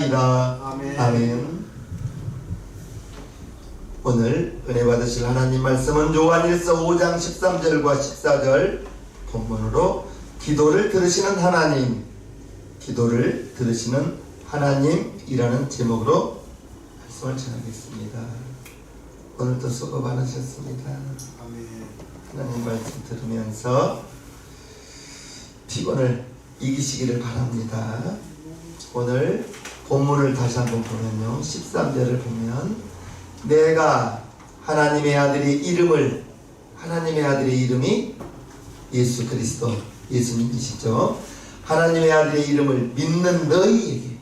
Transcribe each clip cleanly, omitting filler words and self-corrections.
아멘. 아멘. 오늘 은혜 받으실 하나님 말씀은 요한일서 5장 13절과 14절 본문으로 기도를 들으시는 하나님, 기도를 들으시는 하나님이라는 제목으로 말씀을 전하겠습니다. 오늘도 수고 많으셨습니다. 아멘. 하나님 말씀 들으면서 피곤을 이기시기를 바랍니다. 오늘 본문을 다시 한번 보면요, 13절을 보면 내가 하나님의 아들의 이름을, 하나님의 아들의 이름이 예수 그리스도, 예수님이시죠. 하나님의 아들의 이름을 믿는 너희에게,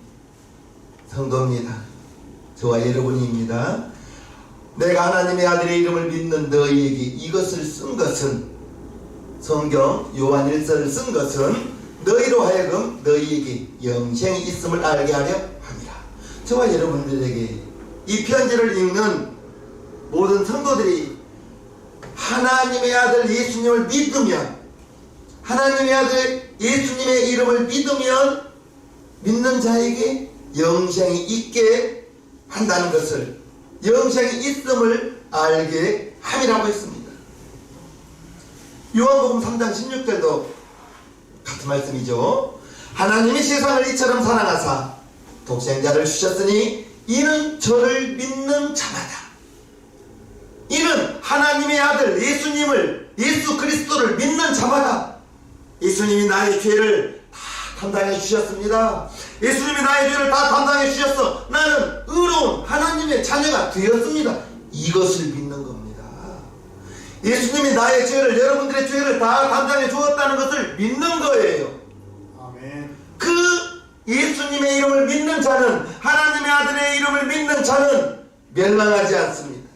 성도입니다. 저와 여러분입니다. 내가 하나님의 아들의 이름을 믿는 너희에게 이것을 쓴 것은, 성경 요한일서를 쓴 것은 너희로 하여금 너희에게 영생이 있음을 알게 하려 합니다. 저와 여러분들에게 이 편지를 읽는 모든 성도들이 하나님의 아들 예수님을 믿으면, 하나님의 아들 예수님의 이름을 믿으면 믿는 자에게 영생이 있게 한다는 것을, 영생이 있음을 알게 함이라고 했습니다. 요한복음 3장 16절도 같은 말씀이죠. 하나님이 세상을 이처럼 사랑하사 독생자를 주셨으니 이는 저를 믿는 자마다, 이는 하나님의 아들 예수님을, 예수 그리스도를 믿는 자마다, 예수님이 나의 죄를 다 담당해 주셨습니다. 예수님이 나의 죄를 다 담당해 주셨어. 나는 의로운 하나님의 자녀가 되었습니다. 이것을 믿는 겁니다. 예수님이 나의 죄를, 여러분들의 죄를 다 담당해 주었다는 것을 믿는 거예요. 아멘. 그 예수님의 이름을 믿는 자는, 하나님의 아들의 이름을 믿는 자는 멸망하지 않습니다.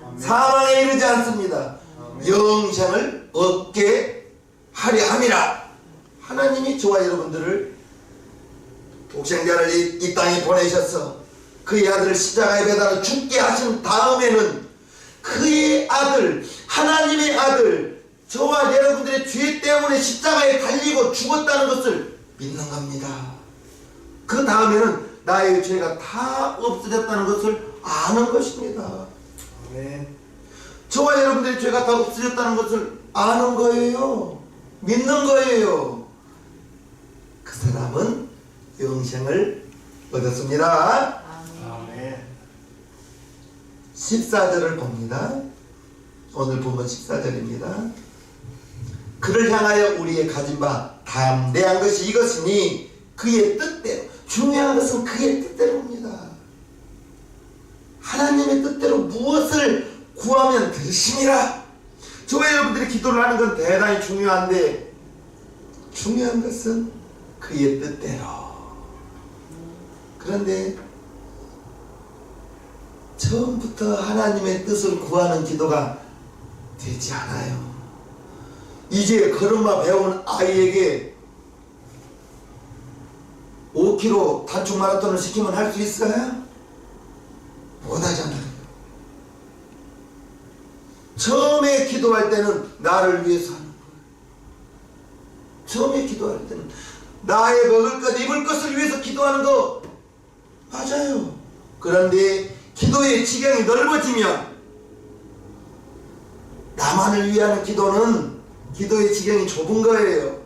아멘. 사망에 이르지 않습니다. 아멘. 영생을 얻게 하려 함이라. 하나님이 저와 여러분들을, 독생자를 이 땅에 보내셔서 그의 아들을 십자가에 매달아 죽게 하신 다음에는 그의 아들, 하나님의 아들, 저와 여러분들의 죄 때문에 십자가에 달리고 죽었다는 것을 믿는 겁니다. 그 다음에는 나의 죄가 다 없어졌다는 것을 아는 것입니다. 아멘. 저와 여러분들의 죄가 다 없어졌다는 것을 아는 거예요. 믿는 거예요. 그 사람은 영생을 얻었습니다. 아멘. 14절을 봅니다. 오늘 본문 14절입니다. 그를 향하여 우리의 가진 바 담대한 것이 이것이니 그의 뜻대로, 중요한 것은 그의 뜻대로입니다. 하나님의 뜻대로 무엇을 구하면 들으심이라. 저와 여러분들이 기도를 하는 건 대단히 중요한데, 중요한 것은 그의 뜻대로. 그런데 처음부터 하나님의 뜻을 구하는 기도가 되지 않아요. 이제 걸음마 배운 아이에게 5km 단축 마라톤을 시키면 할 수 있어요? 못하잖아요. 처음에 기도할 때는 나를 위해서 하는 거예요. 처음에 기도할 때는 나의 먹을 것, 입을 것을 위해서 기도하는 거 맞아요. 그런데 기도의 지경이 넓어지면, 나만을 위하는 기도는 기도의 지경이 좁은 거예요.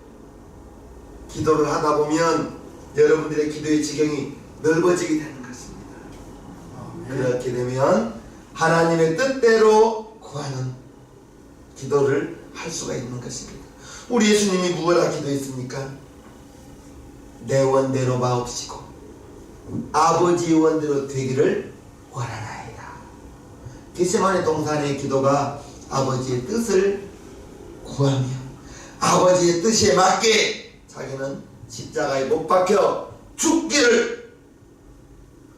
기도를 하다 보면 여러분들의 기도의 지경이 넓어지게 되는 것입니다. 그렇게 되면 하나님의 뜻대로 구하는 기도를 할 수가 있는 것입니다. 우리 예수님이 무엇라 기도했습니까? 내 원대로 마옵시고 아버지의 원대로 되기를 원하나이다. 겟세마네 동산의 기도가 아버지의 뜻을 구하며 아버지의 뜻에 맞게 자기는 십자가에 못 박혀 죽기를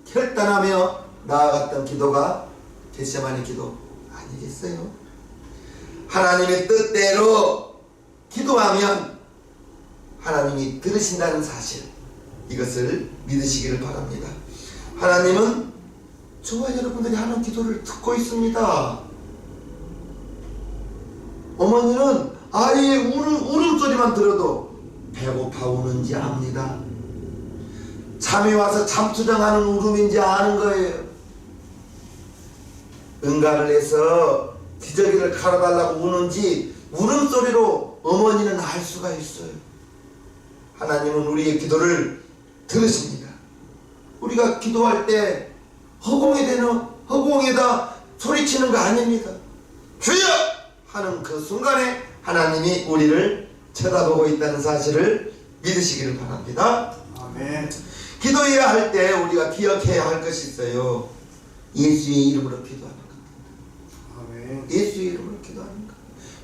결단하며 나아갔던 기도가 겟세마네 기도 아니겠어요? 하나님의 뜻대로 기도하면 하나님이 들으신다는 사실, 이것을 믿으시기를 바랍니다. 하나님은 저와 여러분들이 하는 기도를 듣고 있습니다. 어머니는 아이의 울음소리만 들어도 배고파 우는지 압니다. 잠이 와서 잠투정하는 울음인지 아는 거예요. 응가를 해서 기저귀를 갈아달라고 우는지 울음소리로 어머니는 알 수가 있어요. 하나님은 우리의 기도를 들으십니다. 우리가 기도할 때 허공에다 소리치는 거 아닙니다. 주여! 하는 그 순간에 하나님이 우리를 쳐다보고 있다는 사실을 믿으시기를 바랍니다. 아멘. 기도해야 할 때 우리가 기억해야 할 것이 있어요. 예수의 이름으로 기도하는 것. 아멘. 예수의 이름으로 기도하는 것.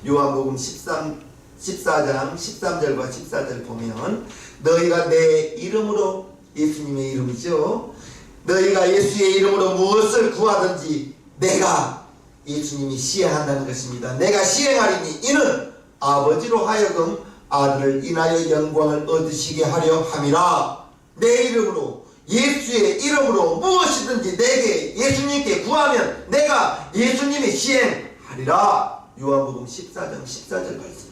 요한복음 14장 13절과 14절 보면 너희가 내 이름으로, 예수님의 이름이죠, 너희가 예수의 이름으로 무엇을 구하든지 내가, 예수님이 시행한다는 것입니다. 내가 시행하리니 이는 아버지로 하여금 아들을 인하여 영광을 얻으시게 하려 함이라. 내 이름으로, 예수의 이름으로 무엇이든지 내게, 예수님께 구하면 내가, 예수님이 시행하리라. 요한복음 14장 14절 말씀.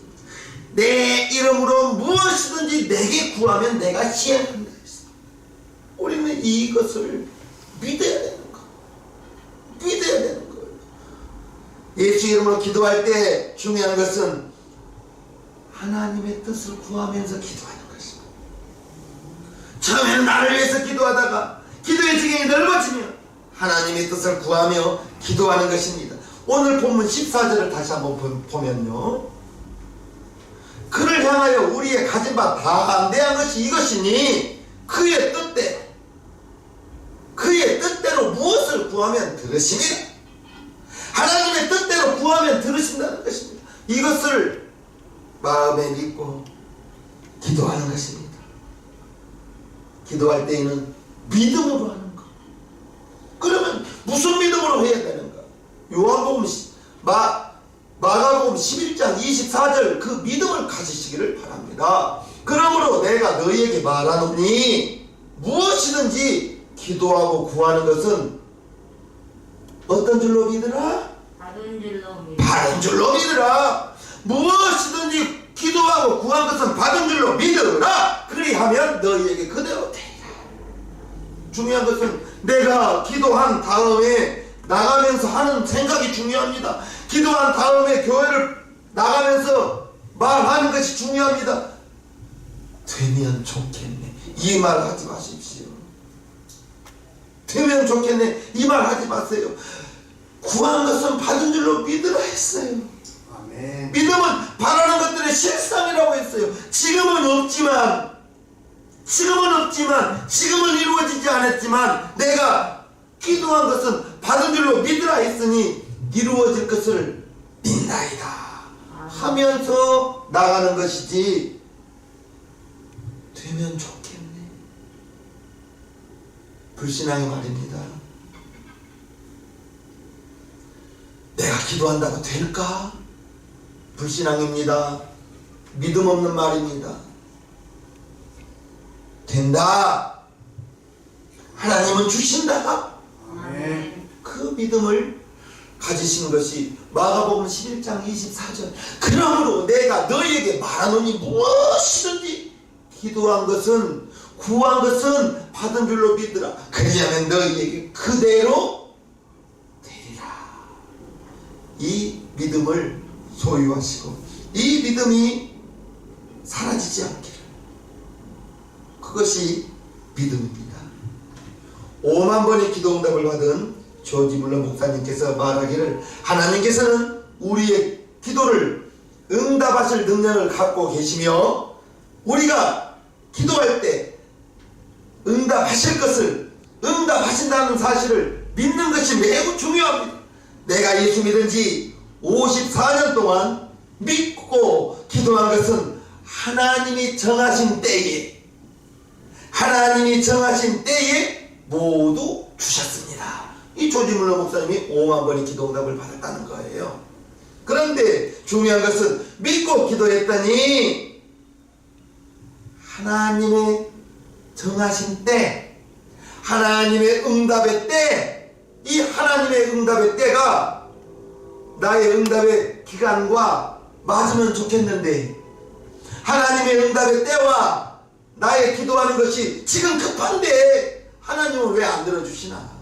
내 이름으로 무엇이든지 내게 구하면 내가 시행한다. 우리는 이것을 믿어야 되는 거, 믿어야 되는 거예요. 예수 이름으로 기도할 때 중요한 것은 하나님의 뜻을 구하면서 기도하는 것입니다. 처음에는 나를 위해서 기도하다가 기도의 지경이 넓어지면 하나님의 뜻을 구하며 기도하는 것입니다. 오늘 본문 14절을 다시 한번 보면요, 그를 향하여 우리의 가진 바 담대한 것이 이것이니 그의 뜻대로 무엇을 구하면 들으시니라. 하나님의 뜻대로 구하면 들으신다는 것입니다. 이것을 마음에 믿고 기도하는 것입니다. 기도할 때에는 믿음으로 하는 것. 그러면 무슨 믿음으로 해야 되는가? 요한복음 마가복음 11장 24절 그 믿음을 가지시기를 바랍니다. 그러므로 내가 너희에게 말하노니 무엇이든지 기도하고 구하는 것은 어떤 줄로 믿으라? 받은 줄로 믿으라. 무엇이든지 기도하고 구한 것은 받은 줄로 믿으라. 그리하면 너희에게 그대로 되리라. 중요한 것은 내가 기도한 다음에 나가면서 하는 생각이 중요합니다. 기도한 다음에 교회를 나가면서 말하는 것이 중요합니다. 되면 좋겠네, 이 말 하지 마십시오. 되면 좋겠네, 이 말 하지 마세요. 구한 것은 받은 줄로 믿으라 했어요. 아멘. 믿음은 바라는 것들의 실상이라고 했어요. 지금은 이루어지지 않았지만 내가 기도한 것은 받은 줄로 믿으라 했으니 이루어질 것을 믿나이다 하면서 나가는 것이지, 되면 좋겠네, 불신앙의 말입니다. 내가 기도한다고 될까? 불신앙입니다. 믿음 없는 말입니다. 된다. 하나님은 주신다. 아멘. 그 믿음을 가지시는 것이 마가복음 11장 24절. 그러므로 내가 너희에게 말하노니 무엇이든지 기도한 것은, 구한 것은 받은 줄로 믿으라. 그리하면 너희에게 그대로 되리라. 이 믿음을 소유하시고 이 믿음이 사라지지 않기를, 그것이 믿음입니다. 5만 번의 기도 응답을 받은 조지 물러 목사님께서 말하기를, 하나님께서는 우리의 기도를 응답하실 능력을 갖고 계시며 우리가 기도할 때 응답하실 것을, 응답하신다는 사실을 믿는 것이 매우 중요합니다. 내가 예수 믿은 지 54년 동안 믿고 기도한 것은 하나님이 정하신 때에 모두 주셨습니다. 이 조지 물러 목사님이 5만 번의 기도 응답을 받았다는 거예요. 그런데 중요한 것은 믿고 기도했더니 하나님의 정하신 때, 하나님의 응답의 때, 이 하나님의 응답의 때가 나의 응답의 기간과 맞으면 좋겠는데, 하나님의 응답의 때와 나의 기도하는 것이 지금 급한데 하나님은 왜 안 들어주시나?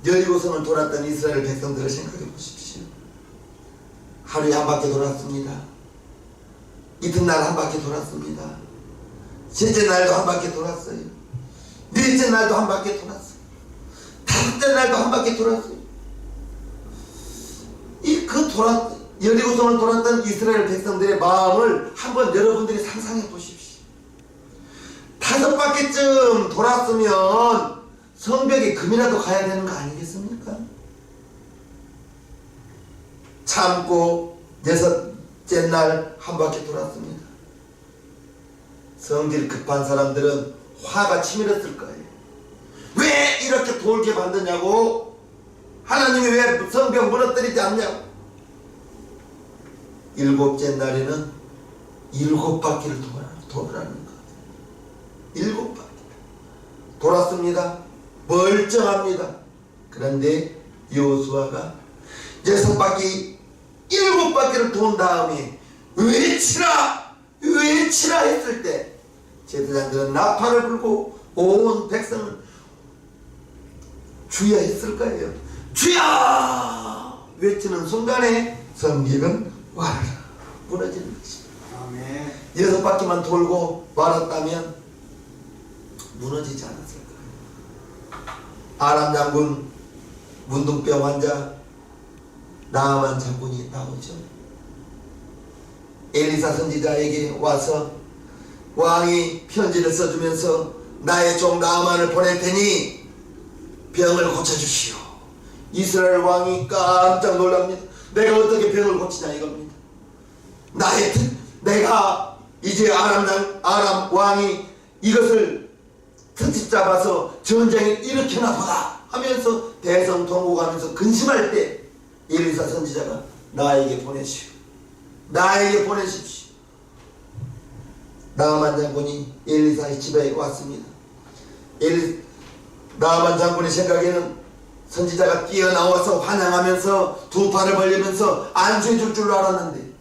여리고성을 돌았던 이스라엘 백성들을 생각해 보십시오. 하루에 한 바퀴 돌았습니다. 이튿날 한 바퀴 돌았습니다. 셋째 날도 한 바퀴 돌았어요. 넷째 날도 한 바퀴 돌았어요. 다섯째 날도 한 바퀴 돌았어요. 여리고성을 돌았던 이스라엘 백성들의 마음을 한번 여러분들이 상상해 보십시오. 5바퀴쯤 돌았으면 성벽에 금이라도 가야 되는 거 아니겠습니까? 참고 6째 날 한 바퀴 돌았습니다. 성질 급한 사람들은 화가 치밀었을 거예요. 왜 이렇게 돌게 만드냐고? 하나님이 왜 성벽 무너뜨리지 않냐고? 7째 날에는 7바퀴를 돌으라는 거예요. 7바퀴 돌았습니다. 멀쩡합니다. 그런데 여호수아가 6바퀴 7바퀴를 돈 다음에 외치라 했을 때 제사장들은 나팔을 불고 온 백성은 주여 했을 거예요. 주여 외치는 순간에 성벽은 와라 무너지는 것입니다. 아멘. 6바퀴만 돌고 말았다면 무너지지 않았을 거예요. 아람 장군 문둥병 환자 나아만 장군이 나오죠. 엘리사 선지자에게 와서 왕이 편지를 써주면서 나의 종 나아만을 보낼 테니 병을 고쳐주시오. 이스라엘 왕이 깜짝 놀랍니다. 내가 어떻게 병을 고치냐 이겁니다. 내가 이제 아람 왕이 이것을 트집 잡아서 전쟁을 일으켜나 보다 하면서 대성통곡하면서 근심할 때 엘리사 선지자가 나에게 보내십시오. 나아만 장군이 엘리사의 집에 왔습니다. 나아만 장군의 생각에는 선지자가 뛰어나와서 환영하면서 두 팔을 벌리면서 안수해 줄 줄 알았는데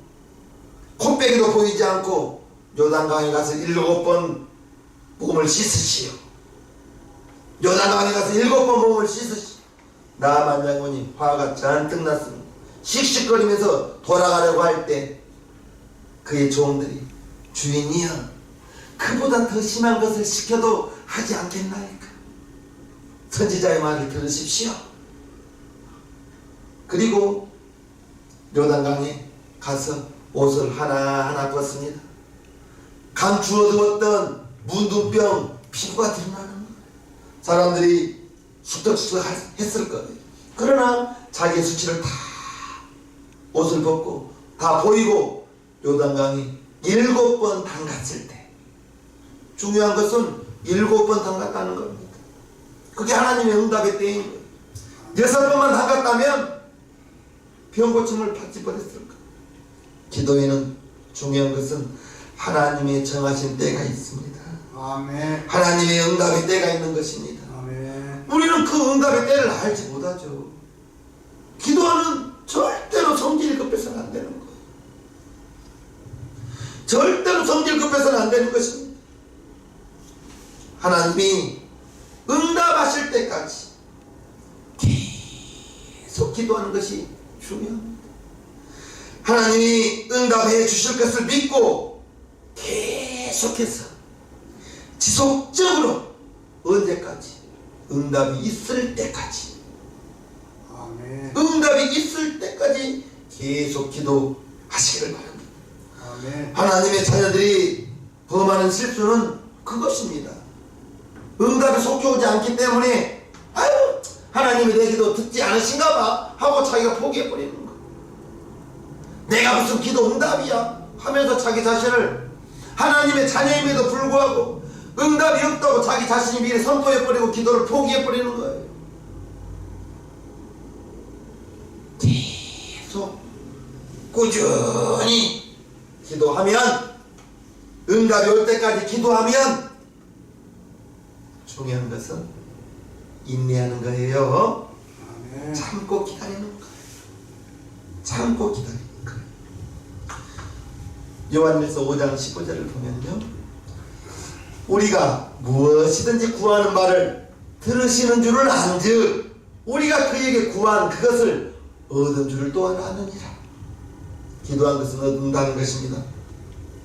콧배기도 보이지 않고 요단강에 가서 7번 몸을 씻으시오. 요단강에 가서 7번 몸을 씻으시오. 나아만 장군이 화가 잔뜩 났습니다. 씩씩거리면서 돌아가려고 할 때 그의 종들이 주인이여 그보다 더 심한 것을 시켜도 하지 않겠나이까. 선지자의 말을 들으십시오. 그리고 요단강에 가서 옷을 하나하나 벗습니다. 감추어두었던 문둥병 피부가 드러나는 거예요. 사람들이 숙덕숙덕 했을 거예요. 그러나 자기의 수치를 다 옷을 벗고 다 보이고 요단강이 7번 담갔을 때 중요한 것은 7번 담갔다는 겁니다. 그게 하나님의 응답의 때인 거예요. 6번만 담갔다면 병고침을 받지 못했을 거예요. 기도에는 중요한 것은 하나님의 정하신 때가 있습니다. 아멘. 하나님의 응답의 때가 있는 것입니다. 아멘. 우리는 그 응답의 때를 알지 못하죠. 기도하는 절대로 성질 급해서는 안 되는 거예요. 절대로 성질 급해서는 안 되는 것입니다. 하나님이 응답하실 때까지 계속 기도하는 것이 중요합니다. 하나님이 응답해 주실 것을 믿고 계속해서 지속적으로 언제까지? 응답이 있을 때까지. 아멘. 응답이 있을 때까지 계속 기도하시기를 바랍니다. 아멘. 하나님의 자녀들이 범하는 실수는 그것입니다. 응답이 속히 오지 않기 때문에 아유 하나님이 내 기도 듣지 않으신가 봐 하고 자기가 포기해버리는 거예요. 내가 무슨 기도 응답이야 하면서 자기 자신을 하나님의 자녀임에도 불구하고 응답이 없다고 자기 자신이 미리 선포해버리고 기도를 포기해버리는 거예요. 계속 꾸준히 기도하면 응답이 올 때까지 기도하면 중요한 것은 인내하는 거예요. 아멘. 참고 기다리는 거예요. 참고 기다리는 거예요. 요한일서 5장 15절을 보면요, 우리가 무엇이든지 구하는 바를 들으시는 줄을 안즉 우리가 그에게 구한 그것을 얻은 줄을 또한 아느니라. 기도한 것은 얻는다는 것입니다.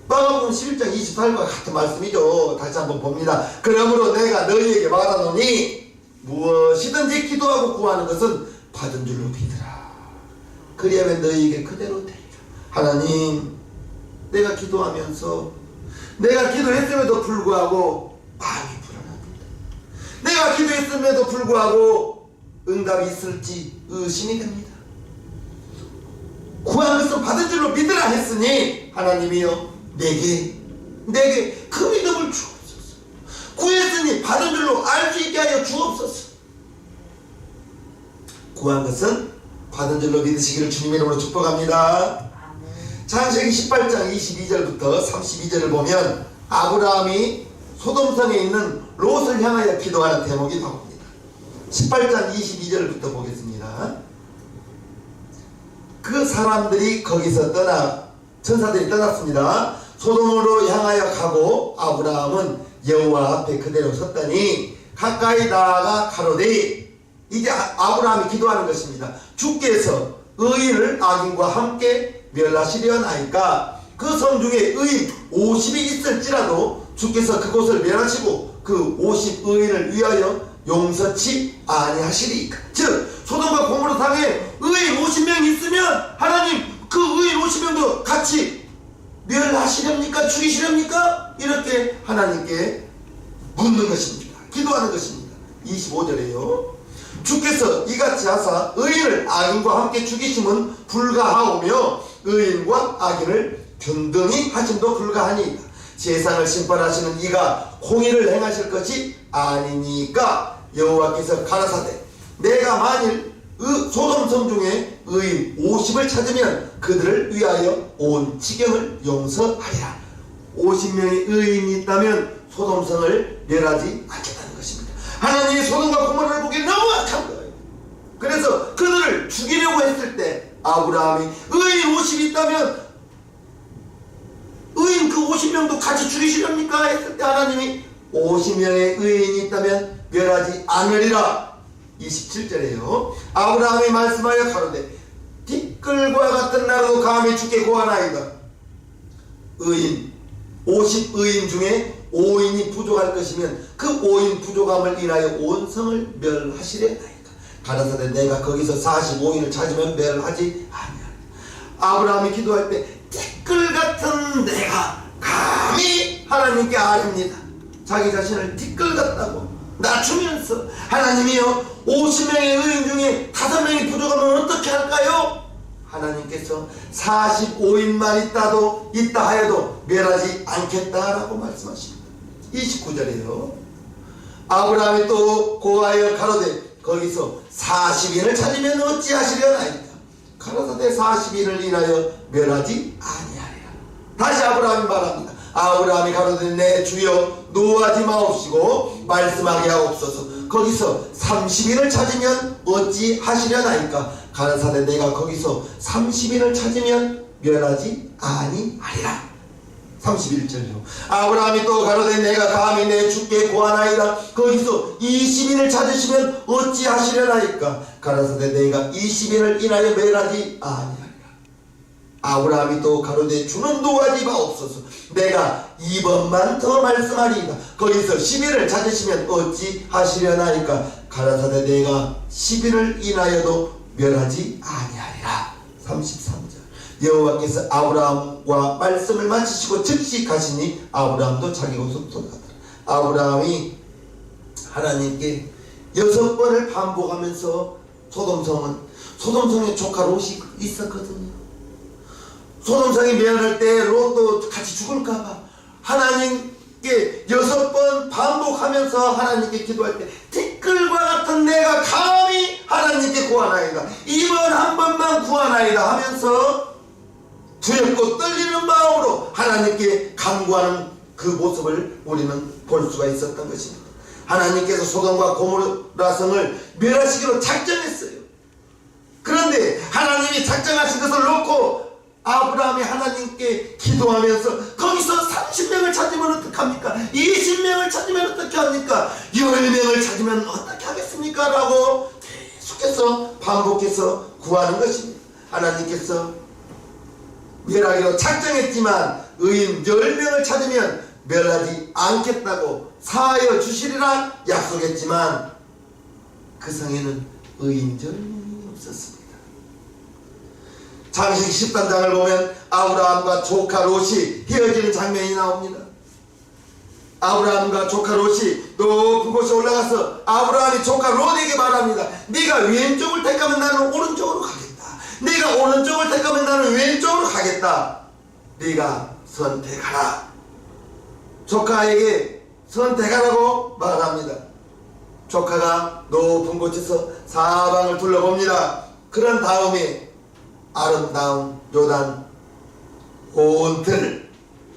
마가복음 11장 28절과 같은 말씀이죠. 다시 한번 봅니다. 그러므로 내가 너희에게 말하노니 무엇이든지 기도하고 구하는 것은 받은 줄로 믿으라. 그리하면 너희에게 그대로 되리라. 하나님, 내가 기도하면서 내가 기도했음에도 불구하고 마음이 불안합니다. 내가 기도했음에도 불구하고 응답이 있을지 의심이 됩니다. 구한 것은 받은 줄로 믿으라 했으니 하나님이여 내게 그 믿음을 주옵소서. 구했으니 받은 줄로 알 수 있게 하여 주옵소서. 구한 것은 받은 줄로 믿으시기를 주님 이름으로 축복합니다. 창세기 18장 22절부터 32절을 보면 아브라함이 소돔성에 있는 롯을 향하여 기도하는 대목이 나옵니다. 18장 22절부터 보겠습니다. 그 사람들이 거기서 천사들이 떠났습니다. 소돔으로 향하여 가고 아브라함은 여호와 앞에 그대로 섰더니 가까이 나아가 가로되, 이제 아브라함이 기도하는 것입니다. 주께서 의인을 악인과 함께 멸하시려나이까 그 성 중에 의인 50이 있을지라도 주께서 그곳을 멸하시고 그 50의인을 위하여 용서치 아니하시리이까. 즉 소돔과 고모라 땅에 의인 50명이 있으면 하나님 그 의인 50명도 같이 멸하시렵니까? 죽이시렵니까? 이렇게 하나님께 묻는 것입니다. 기도하는 것입니다. 25절에요. 주께서 이같이 하사 의인을 악인과 함께 죽이심은 불가하오며 의인과 악인을 균등히 하심도 불가하니이다. 세상을 심판하시는 이가 공의를 행하실 것이 아니니까 여호와께서 가라사대 내가 만일 소돔성 중에 의인 50을 찾으면 그들을 위하여 온 지경을 용서하리라. 50명의 의인이 있다면 소돔성을 멸하지 않겠다는 것입니다. 하나님이 소돔과 고모라를 보기에 너무 악한 거예요. 그래서 그들을 죽이려고 했을 때 아브라함이 의인 50이 있다면 의인 그 50명도 같이 죽이시렵니까? 했을 때 하나님이 50명의 의인이 있다면 멸하지 않으리라. 27절에요. 아브라함이 말씀하여 가로되 티끌과 같은 나라도 감히 주께 구하나이다. 의인 50의인 중에 5인이 부족할 것이면 그 5인 부족함을 인하여 온 성을 멸하시려나이다. 가라사대 내가 거기서 45인을 찾으면 멸하지 아니하리라. 아브라함이 기도할 때 티끌 같은 내가 감히 하나님께 아뢰니다. 자기 자신을 티끌 같다고 낮추면서 하나님이여 50명의 의인 중에 5명이 부족하면 어떻게 할까요? 하나님께서 45인만 있다 하여도 멸하지 않겠다라고 말씀하십니다. 29절에요. 아브라함이 또 고하여 가로되 거기서 40인을 찾으면 어찌하시려나이까. 가라사대 40인을 인하여 멸하지 아니하리라. 다시 아브라함이 말합니다. 아브라함이 가로되 내 주여 노하지 마옵시고 말씀하게 하옵소서. 거기서 30인을 찾으면 어찌 하시려나이까. 가라사대 내가 거기서 30인을 찾으면 멸하지 아니하리라. 31절요. 아브라함이 또 가로되 내가 감히 내 주께 구하나이다. 거기서 20인을 찾으시면 어찌 하시려나이까. 가라사대 내가 20인을 인하여 멸하지 아니하리라. 아브라함이 또 가로되 주는 노하지 마옵소서. 내가 2번만 더 말씀하리이다. 거기서 10인을 찾으시면 어찌 하시려나이까. 가라사대 내가 10인을 인하여도 멸하지 아니하리라. 33절. 여호와께서 아브라함과 말씀을 마치시고 즉시 가시니 아브라함도 자기 곳으로 돌아가더라. 아브라함이 하나님께 6번을 반복하면서 소돔성에 조카 롯이 있었거든요. 소돔성이 멸할 때 롯도 같이 죽을까봐 하나님께 6번 반복하면서 하나님께 기도할 때 티끌과 같은 내가 감히 하나님께 구하나이다. 이번 한 번만 구하나이다 하면서 두렵고 떨리는 마음으로 하나님께 간구하는 그 모습을 우리는 볼 수가 있었던 것입니다. 하나님께서 소돔과 고모라 성을 멸하시기로 작정했어요. 그런데 하나님이 작정하신 것을 놓고 아브라함이 하나님께 기도하면서 거기서 30명을 찾으면 어떡합니까? 20명을 찾으면 어떻게 합니까? 10명을 찾으면 어떻게 하겠습니까? 라고 계속해서 반복해서 구하는 것입니다. 하나님께서 멸하기로 작정했지만 의인 10명을 찾으면 멸하지 않겠다고 사하여 주시리라 약속했지만 그 성에는 의인 10명이 없었습니다. 창세기 13장을 보면 아브라함과 조카 롯이 헤어지는 장면이 나옵니다. 아브라함과 조카 롯이 높은 곳에 올라가서 아브라함이 조카 롯에게 말합니다. 네가 왼쪽을 택하면 나는 오른쪽으로 가겠다. 네가 오른쪽을 택하면 나는 왼쪽으로 가겠다. 네가 선택하라. 조카에게 선택하라고 말합니다. 조카가 높은 곳에서 사방을 둘러봅니다. 그런 다음에 아름다운 요단 온들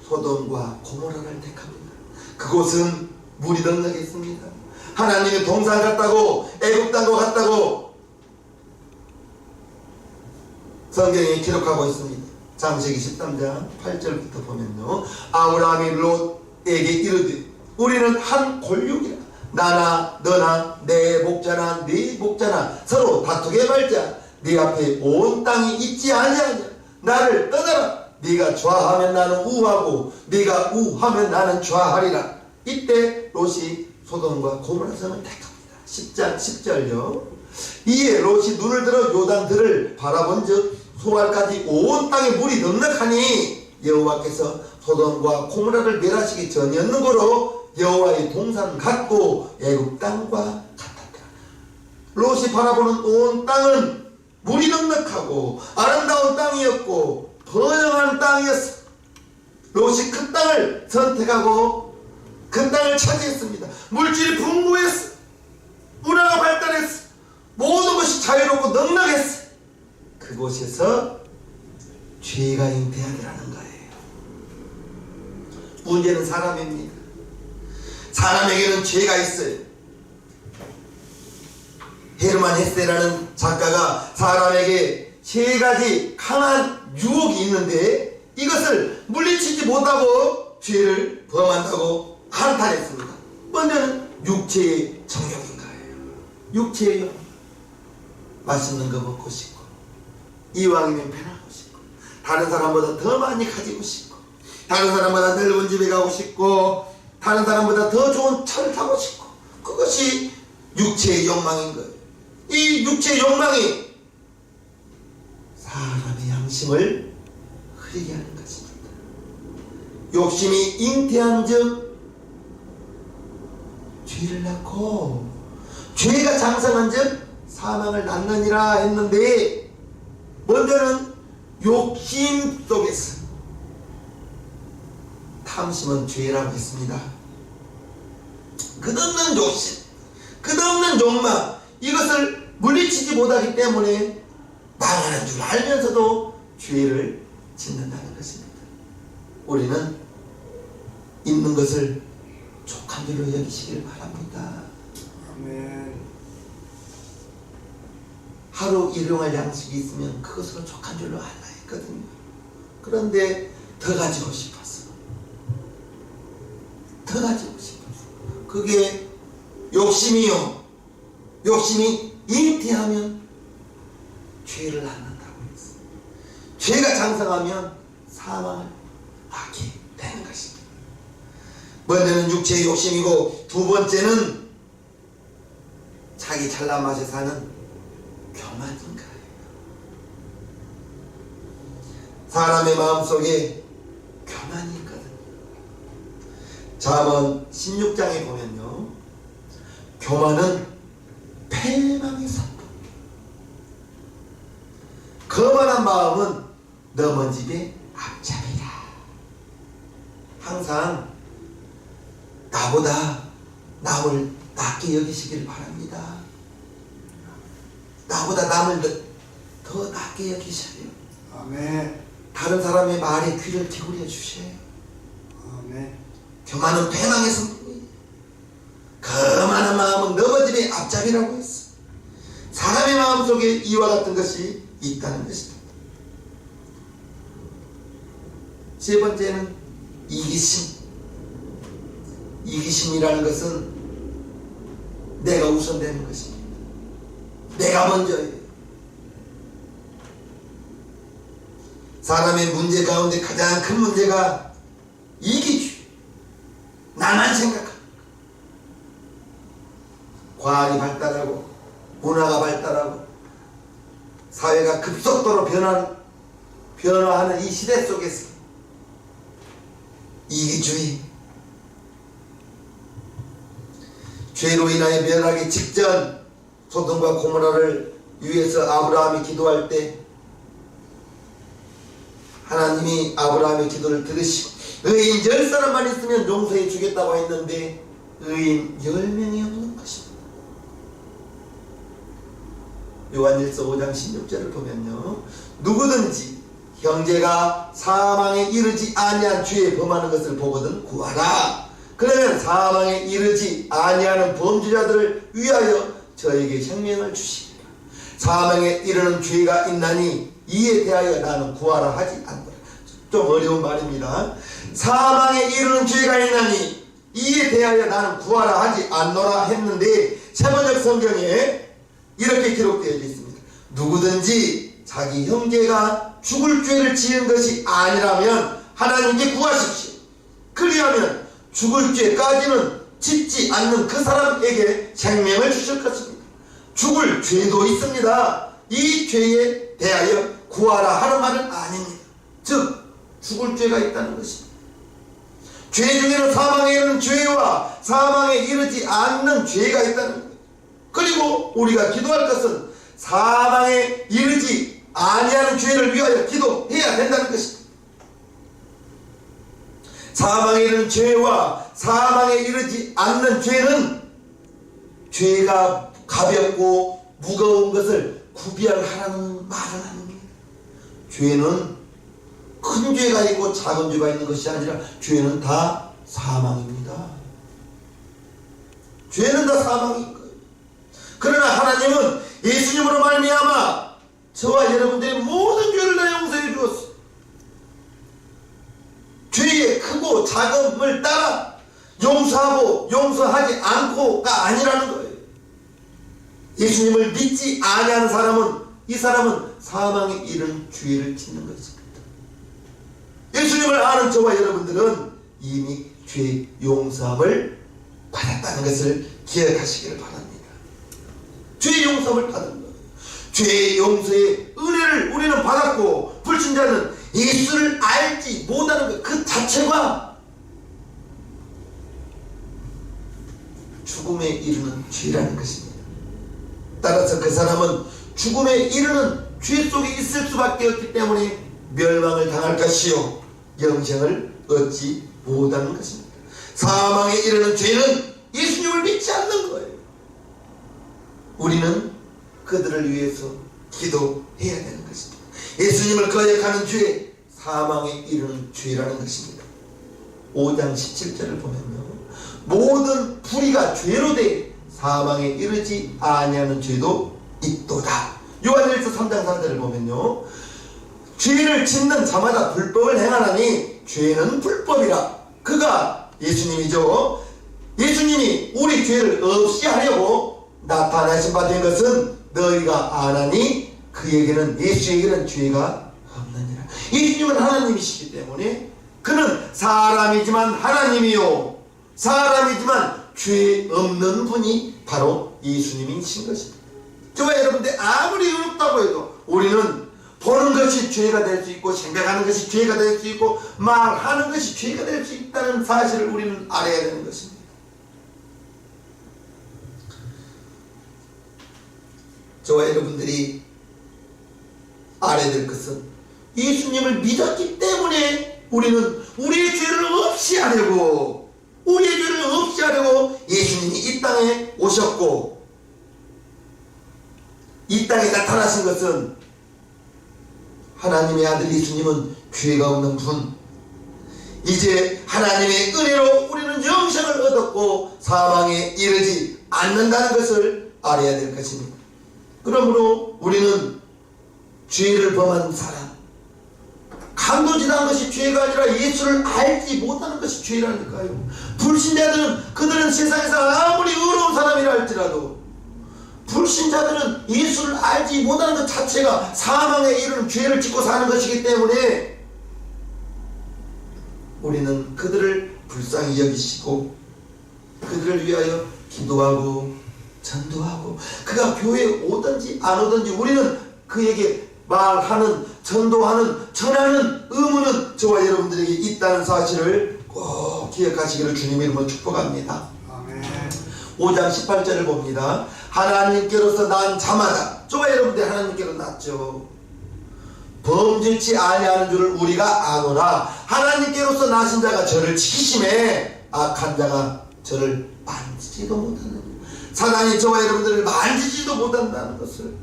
소돔과 고모라를 택합니다. 그곳은 물이 넉넉했습니다. 하나님의 동산 같다고, 애굽 땅과 같다고 성경에 기록하고 있습니다. 창세기 13장 8절부터 보면요, 아브라함이 롯에게 이르되 우리는 한 골육이라. 나나 너나 내 목자나 네 목자나 서로 다투게 말자. 네 앞에 온 땅이 있지 아니하냐. 나를 떠나라. 네가 좌하면 나는 우하고 네가 우하면 나는 좌하리라. 이때 롯이 소돔과 고모라 성을 택합니다. 10장 10절요. 이에 롯이 눈을 들어 요단들을 바라본즉 소알까지 온 땅에 물이 넉넉하니 여호와께서 소돔과 고모라를 멸하시기 전이었는고로 여호와의 동산 같고 애굽 땅과 같았다. 롯이 바라보는 온 땅은 물이 넉넉하고 아름다운 땅이었고 번영한 땅이었어. 롯이 그 땅을 선택하고 그 땅을 차지했습니다. 물질이 풍부했어. 문화가 발달했어. 모든 것이 자유롭고 넉넉했어. 그곳에서 죄가 잉태하더라는 거예요. 문제는 사람입니다. 사람에게는 죄가 있어요. 헤르만 헤세라는 작가가 사람에게 세 가지 강한 유혹이 있는데 이것을 물리치지 못하고 죄를 범한다고 한탄했습니다. 먼저는 육체의 정욕인 거예요. 육체의 욕. 맛있는 거 먹고 싶고, 이왕이면 편하고 싶고, 다른 사람보다 더 많이 가지고 싶고, 다른 사람보다 넓은 집에 가고 싶고, 다른 사람보다 더 좋은 차를 타고 싶고, 그것이 육체의 욕망인 거예요. 이 육체의 욕망이 사람의 양심을 흐리게 하는 것입니다. 욕심이 잉태한 즉 죄를 낳고, 죄가 장성한 즉 사망을 낳느니라 했는데, 먼저는 욕심 속에서, 탐심은 죄라고 했습니다. 끝없는 욕심, 끝없는 욕망, 이것을 물리치지 못하기 때문에 망하는 줄 알면서도 죄를 짓는다는 것입니다. 우리는 있는 것을 족한 줄로 여기시길 바랍니다. 아멘. 하루 일용할 양식이 있으면 그것으로 족한 줄로 알라 했거든요. 그런데 더 가지고 싶었어. 더 가지고 싶었어. 그게 욕심이요. 욕심이 잉태하면 죄를 낳는다고 했어. 죄가 장성하면 사망을 낳게 되는 것입니다. 먼저는 육체의 욕심이고, 두 번째는 자기 잘난 맛에 사는 교만인 거예요. 사람의 마음속에 교만이 있거든요. 잠언 16장에 보면요, 교만은 패망의 선포. 거만한 마음은 넘은 집의 앞잡이라. 항상 나보다 남을 낮게 여기시길 바랍니다. 나보다 남을 더 낮게 여기셔요. 아멘. 다른 사람의 말에 귀를 기울여 주셔요. 아멘. 교만은 패망의 선포예요. 거만한 마음은 넘어짐의 앞잡이라고 했어. 사람의 마음속에 이와 같은 것이 있다는 것입니다. 세 번째는 이기심. 이기심이라는 것은 내가 우선되는 것입니다. 내가 먼저예요. 사람의 문제 가운데 가장 큰 문제가 이기주의. 나만 생각하는 것. 과학이 발달하고 문화가 발달하고 사회가 급속도로 변화하는 이 시대 속에서 이기주의, 죄로 인하여 멸하기 직전 소돔과 고모라를 위해서 아브라함이 기도할 때 하나님이 아브라함의 기도를 들으시고 의인 10사람만 있으면 용서해 주겠다고 했는데 의인 10명이 없는 것입니다. 요한일서 5장 16절을 보면요, 누구든지 형제가 사망에 이르지 아니한 죄에 범하는 것을 보거든 구하라. 그러면 사망에 이르지 아니하는 범죄자들을 위하여 저에게 생명을 주시리라. 사망에 이르는 죄가 있나니 이에 대하여 나는 구하라 하지 않노라. 좀 어려운 말입니다. 사망에 이르는 죄가 있나니 이에 대하여 나는 구하라 하지 않노라 했는데 세번역 성경에 이렇게 기록되어 있습니다. 누구든지 자기 형제가 죽을 죄를 지은 것이 아니라면 하나님께 구하십시오. 그리하면 죽을 죄까지는 짓지 않는 그 사람에게 생명을 주실 것입니다. 죽을 죄도 있습니다. 이 죄에 대하여 구하라 하는 말은 아닙니다. 즉 죽을 죄가 있다는 것입니다. 죄 중에는 사망에 이르는 죄와 사망에 이르지 않는 죄가 있다는 거예요. 그리고 우리가 기도할 것은 사망에 이르지 아니하는 죄를 위하여 기도해야 된다는 것입니다. 사망에 이르는 죄와 사망에 이르지 않는 죄는 죄가 가볍고 무거운 것을 구별하라는 말은 아닙니다. 죄는 큰 죄가 있고 작은 죄가 있는 것이 아니라 죄는 다 사망입니다. 죄는 다 사망인 거예요. 그러나 하나님은 예수님으로 말미암아 저와 여러분들의 모든 죄를 다 용서해 주었어요. 죄의 크고 작음을 따라 용서하고 용서하지 않고가 아니라는 거예요. 예수님을 믿지 아니하는 사람은 이 사람은 사망에 이른 죄를 짓는 것입니다. 예수님을 아는 저와 여러분들은 이미 죄 용서함을 받았다는 것을 기억하시기를 바랍니다. 죄 용서함을 받은 거예요. 죄 용서의 은혜를 우리는 받았고 불신자는 예수를 알지 못하는 것 그 자체가 죽음에 이르는 죄라는 것입니다. 따라서 그 사람은 죽음에 이르는 죄 속에 있을 수밖에 없기 때문에 멸망을 당할 것이요 영생을 얻지 못하는 것입니다. 사망에 이르는 죄는 예수님을 믿지 않는 거예요. 우리는 그들을 위해서 기도해야 되는 것입니다. 예수님을 거역하는 죄, 사망에 이르는 죄라는 것입니다. 5장 17절을 보면요, 모든 불의가 죄로 돼 사망에 이르지 아니하는 죄도 있도다. 요한일서 3장 4절을 보면요, 죄를 짓는 자마다 불법을 행하나니 죄는 불법이라. 그가 예수님이죠. 예수님이 우리 죄를 없이 하려고 나타나신 바 된 것은 너희가 아나니 그에게는 예수에게는 죄가 없느니라. 예수님은 하나님이시기 때문에 그는 사람이지만 하나님이요 사람이지만 죄 없는 분이 바로 예수님이신 것입니다. 저와 여러분들 아무리 어렵다고 해도 우리는 보는 것이 죄가 될 수 있고 생각하는 것이 죄가 될 수 있고 말하는 것이 죄가 될 수 있다는 사실을 우리는 알아야 되는 것입니다. 저와 여러분들이 알아야 될 것은 예수님을 믿었기 때문에 우리는 우리의 죄를 없이 하려고 예수님이 이 땅에 오셨고 이 땅에 나타나신 것은 하나님의 아들 예수님은 죄가 없는 분, 이제 하나님의 은혜로 우리는 영생을 얻었고 사망에 이르지 않는다는 것을 알아야 될 것입니다. 그러므로 우리는 죄를 범한 사람, 단도직입한 것이 죄가 아니라 예수를 알지 못하는 것이 죄라니까요. 불신자들은 그들은 세상에서 아무리 의로운 사람이라 할지라도 불신자들은 예수를 알지 못하는 것 자체가 사망에 이르는 죄를 짓고 사는 것이기 때문에 우리는 그들을 불쌍히 여기시고 그들을 위하여 기도하고 전도하고 그가 교회에 오든지 안 오든지 우리는 그에게 말하는, 전도하는, 전하는 의무는 저와 여러분들에게 있다는 사실을 꼭 기억하시기를 주님의 이름으로 축복합니다. 아멘. 5장 18절을 봅니다. 하나님께로서 난 자마다, 저와 여러분들이 하나님께로 났죠. 범죄치 아니하는 줄을 우리가 아노라. 하나님께로서 나신 자가 저를 지키심에 악한 자가 저를 만지지도 못하는, 사단이 저와 여러분들을 만지지도 못한다는 것을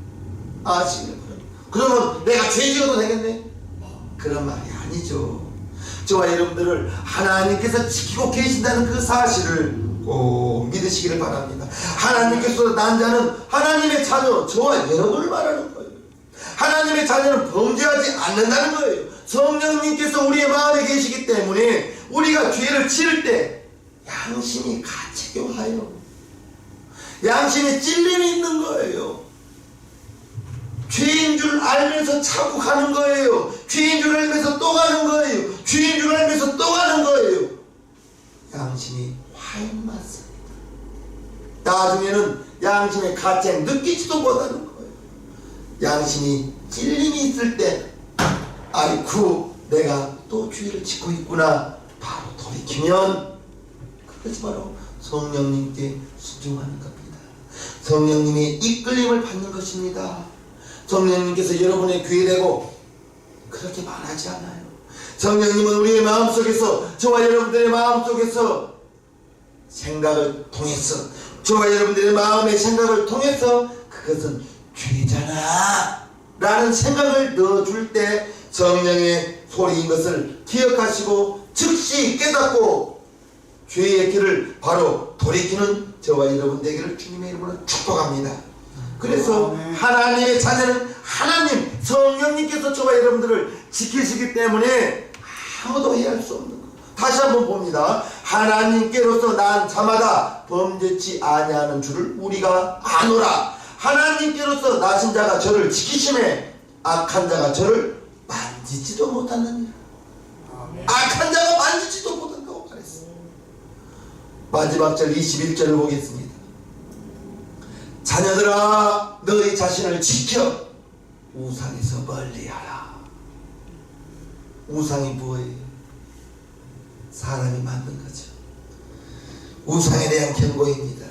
아시길 바랍니다. 그러면 내가 죄 지어도 되겠네? 그런 말이 아니죠. 저와 여러분들을 하나님께서 지키고 계신다는 그 사실을 꼭 믿으시기를 바랍니다. 하나님께서 난 자는 하나님의 자녀, 저와 여러분을 말하는 거예요. 하나님의 자녀는 범죄하지 않는다는 거예요. 성령님께서 우리의 마음에 계시기 때문에 우리가 죄를 지을 때 양심이 갇히게 와요. 양심에 찔림이 있는 거예요. 죄인 줄 알면서 자꾸 가는 거예요. 죄인 줄 알면서 또 가는 거예요. 죄인 줄 알면서 또 가는 거예요. 양심이 화인 맞습니다. 나중에는 양심의 가책 느끼지도 못하는 거예요. 양심이 찔림이 있을 때 아이쿠 내가 또 죄를 짓고 있구나 바로 돌이키면 그것이 바로 성령님께 순종하는 겁니다. 성령님의 이끌림을 받는 것입니다. 성령님께서 여러분의 귀에 대고 그렇게 말하지 않아요. 성령님은 우리의 마음속에서, 저와 여러분들의 마음속에서 생각을 통해서, 저와 여러분들의 마음의 생각을 통해서 그것은 죄잖아 라는 생각을 넣어줄 때 성령의 소리인 것을 기억하시고 즉시 깨닫고 죄의 길을 바로 돌이키는 저와 여러분 되기를 주님의 이름으로 축복합니다. 그래서 하나님의 자녀는 하나님 성령님께서 저와 여러분들을 지키시기 때문에 아무도 해할 수 없는 것. 다시 한번 봅니다. 하나님께로서 난 자마다 범죄치 아니하는 줄을 우리가 아노라. 하나님께로서 나신 자가 저를 지키심에 악한 자가 저를 만지지도 못하느니라. 악한 자가 만지지도 못한다고 말했어요. 마지막 절 21절을 보겠습니다. 자녀들아 너희 자신을 지켜 우상에서 멀리하라. 우상이 뭐예요? 사람이 만든 거죠. 우상에 대한 경고입니다.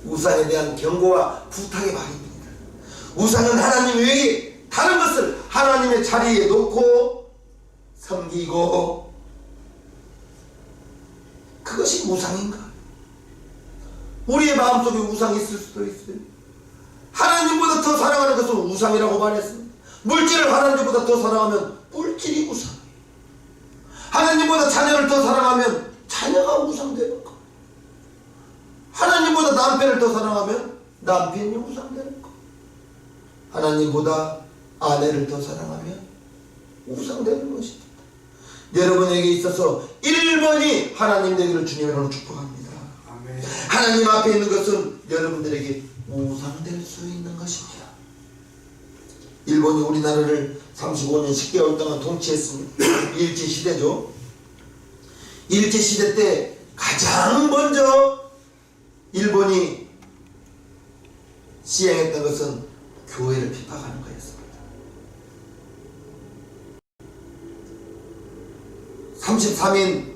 우상에 대한 경고와 부탁의 말입니다. 우상은 하나님 외에 다른 것을 하나님의 자리에 놓고 섬기고, 그것이 우상인가? 우리의 마음속에 우상이 있을 수도 있어요. 하나님보다 더 사랑하는 것은 우상이라고 말했습니다. 물질을 하나님보다 더 사랑하면 물질이 우상이에요. 하나님보다 자녀를 더 사랑하면 자녀가 우상되는 거예요. 하나님보다 남편을 더 사랑하면 남편이 우상되는 거예요. 하나님보다 아내를 더 사랑하면 우상되는 것입니다. 여러분에게 있어서 1번이 하나님 되기를 주님으로 축복합니다. 아멘. 하나님 앞에 있는 것은 여러분들에게 우상될 수 있는 것입니다. 일본이 우리나라를 35년 10개월 동안 통치했습니다. 일제시대죠. 일제시대 때 가장 먼저 일본이 시행했던 것은 교회를 핍박하는 거였습니다. 33인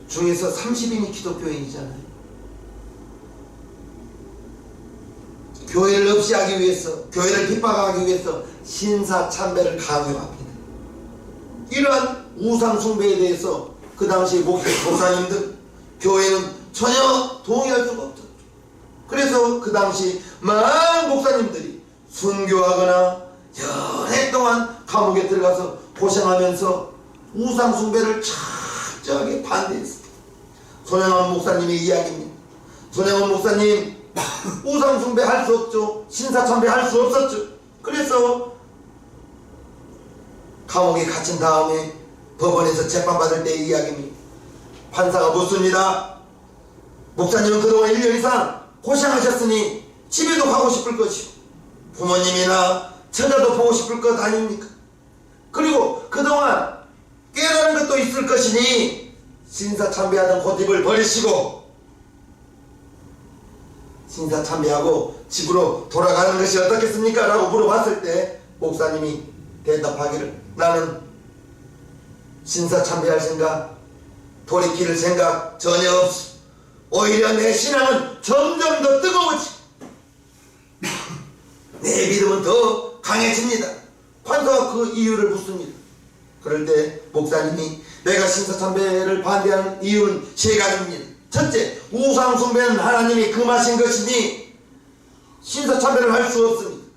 중에서 30인이 기독교인이잖아요. 교회를 없이 하기 위해서, 교회를 핍박하기 위해서 신사참배를 강요합니다. 이러한 우상숭배에 대해서 그 당시 목사님들, 교회는 전혀 동의할 수가 없었죠. 그래서 그 당시 많은 목사님들이 순교하거나 연애 동안 감옥에 들어가서 고생하면서 우상숭배를 철저하게 반대했습니다. 손영원 목사님의 이야기입니다. 손영원 목사님 우상숭배 할 수 없죠. 신사참배 할 수 없었죠. 그래서 감옥에 갇힌 다음에 법원에서 재판받을 때의 이야기입니다. 판사가 묻습니다. 목사님은 그동안 1년 이상 고생하셨으니 집에도 가고 싶을 것이고 부모님이나 처자도 보고 싶을 것 아닙니까? 그리고 그동안 깨달은 것도 있을 것이니 신사참배하던 고집을 버리시고 신사참배하고 집으로 돌아가는 것이 어떻겠습니까? 라고 물어봤을 때 목사님이 대답하기를 나는 신사참배할 생각, 돌이킬 생각 전혀 없어. 오히려 내 신앙은 점점 더 뜨거워지. 내 믿음은 더 강해집니다. 판사가 그 이유를 묻습니다. 그럴 때 목사님이 내가 신사참배를 반대하는 이유는 세 가지입니다. 첫째, 우상숭배는 하나님이 금하신 것이니 신사참배를 할 수 없습니다.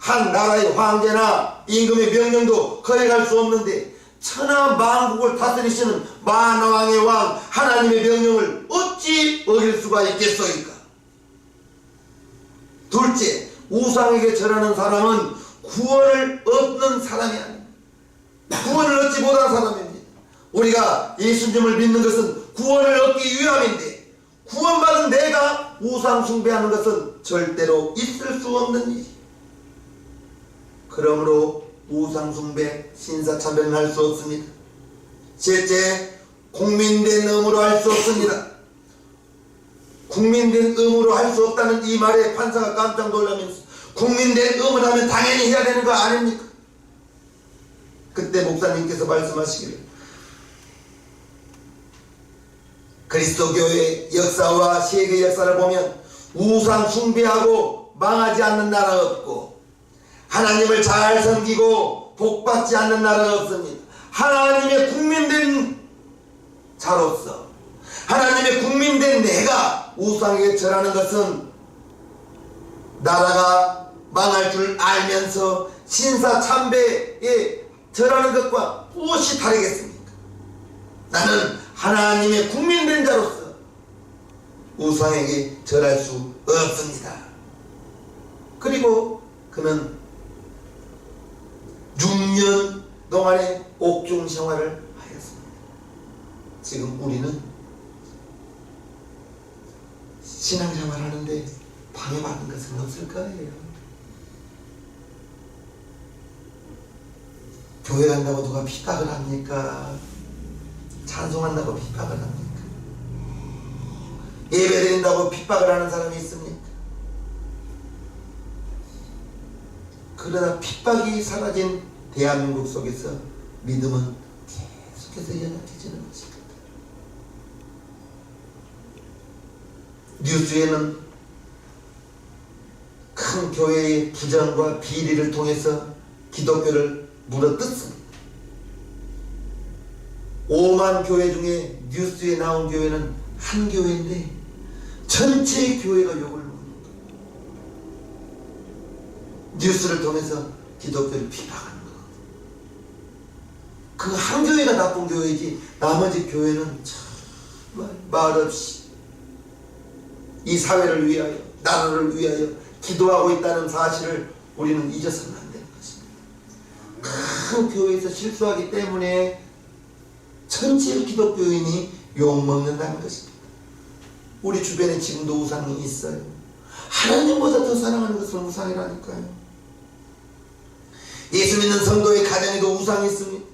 한 나라의 황제나 임금의 명령도 거역할 수 없는데 천하 만국을 다스리시는 만왕의 왕 하나님의 명령을 어찌 어길 수가 있겠소이까? 둘째, 우상에게 절하는 사람은 구원을 얻는 사람이 아닙니다. 구원을 얻지 못한 사람입니다. 우리가 예수님을 믿는 것은 구원을 얻기 위함인데 구원받은 내가 우상 숭배하는 것은 절대로 있을 수 없는 일이에요. 그러므로 우상 숭배, 신사참배는 할 수 없습니다. 셋째, 공민된 의무로 할 수 없습니다. 국민된 의무로 할 수 없다는 이 말에 판사가 깜짝 놀라면서 국민된 의무라면 당연히 해야 되는 거 아닙니까? 그때 목사님께서 말씀하시기를 그리스도교의 역사와 세계 역사를 보면 우상 숭배하고 망하지 않는 나라가 없고 하나님을 잘 섬기고 복받지 않는 나라가 없습니다. 하나님의 국민된 자로서 하나님의 국민된 내가 우상에게 절하는 것은 나라가 망할 줄 알면서 신사참배에 절하는 것과 무엇이 다르겠습니까? 나는 하나님의 국민된 자로서 우상에게 절할 수 없습니다. 그리고 그는 6년 동안의 옥중 생활을 하였습니다. 지금 우리는 신앙생활 하는데 방해받은 것은 없을 거예요. 교회 간다고 누가 핍박을 합니까? 찬송한다고 핍박을 합니까? 예배드린다고 핍박을 하는 사람이 있습니까? 그러나 핍박이 사라진 대한민국 속에서 믿음은 계속해서 연약해지는 것입니다. 뉴스에는 큰 교회의 부정과 비리를 통해서 기독교를 물어뜯습니다. 5만 교회 중에 뉴스에 나온 교회는 한 교회인데 전체 교회가 욕을 먹는 거예요. 뉴스를 통해서 기독교를 비판하는 거예요. 그 한 교회가 나쁜 교회이지 나머지 교회는 정말 말없이 이 사회를 위하여 나라를 위하여 기도하고 있다는 사실을 우리는 잊어서는 안 되는 것입니다. 큰 교회에서 실수하기 때문에 전체 기독교인이 욕먹는다는 것입니다. 우리 주변에 지금도 우상이 있어요. 하나님보다 더 사랑하는 것은 우상이라니까요. 예수 믿는 성도의 가정에도 우상이 있습니다.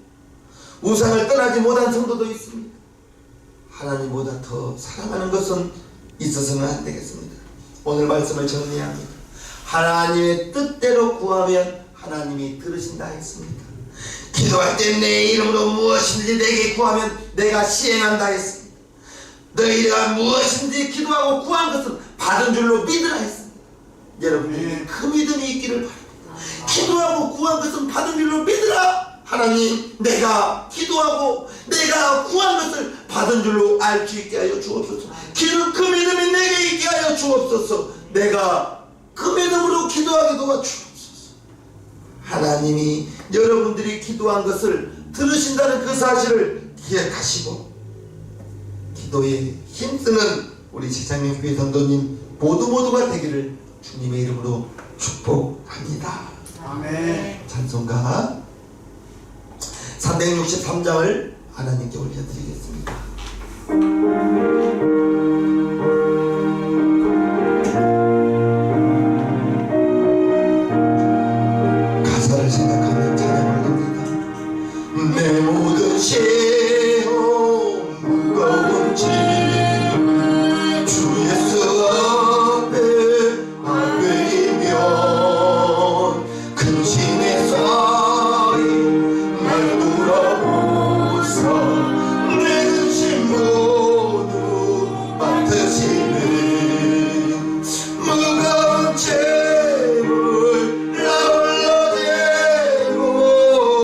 우상을 떠나지 못한 성도도 있습니다. 하나님보다 더 사랑하는 것은 있어서는 안 되겠습니다. 오늘 말씀을 정리합니다. 하나님의 뜻대로 구하면 하나님이 들으신다 했습니다. 기도할 때 내 이름으로 무엇인지 내게 구하면 내가 시행한다 했습니다. 너희가 무엇인지 기도하고 구한 것은 받은 줄로 믿으라 했습니다. 여러분이 그 믿음이 있기를 바랍니다. 기도하고 구한 것은 받은 줄로 믿으라. 하나님, 내가 기도하고 내가 구한 것을 받은 줄로 알 수 있게 하여 주옵소서. 그 믿음이 내게 있게 하여 주옵소서. 내가 그 믿음으로 기도하게 도와주옵소서. 하나님이 여러분들이 기도한 것을 들으신다는 그 사실을 기억하시고 기도에 힘쓰는 우리 지창민 교회 성도님 모두가 되기를 주님의 이름으로 축복합니다. 아멘. 찬송가 363장을 하나님께 올려드리겠습니다.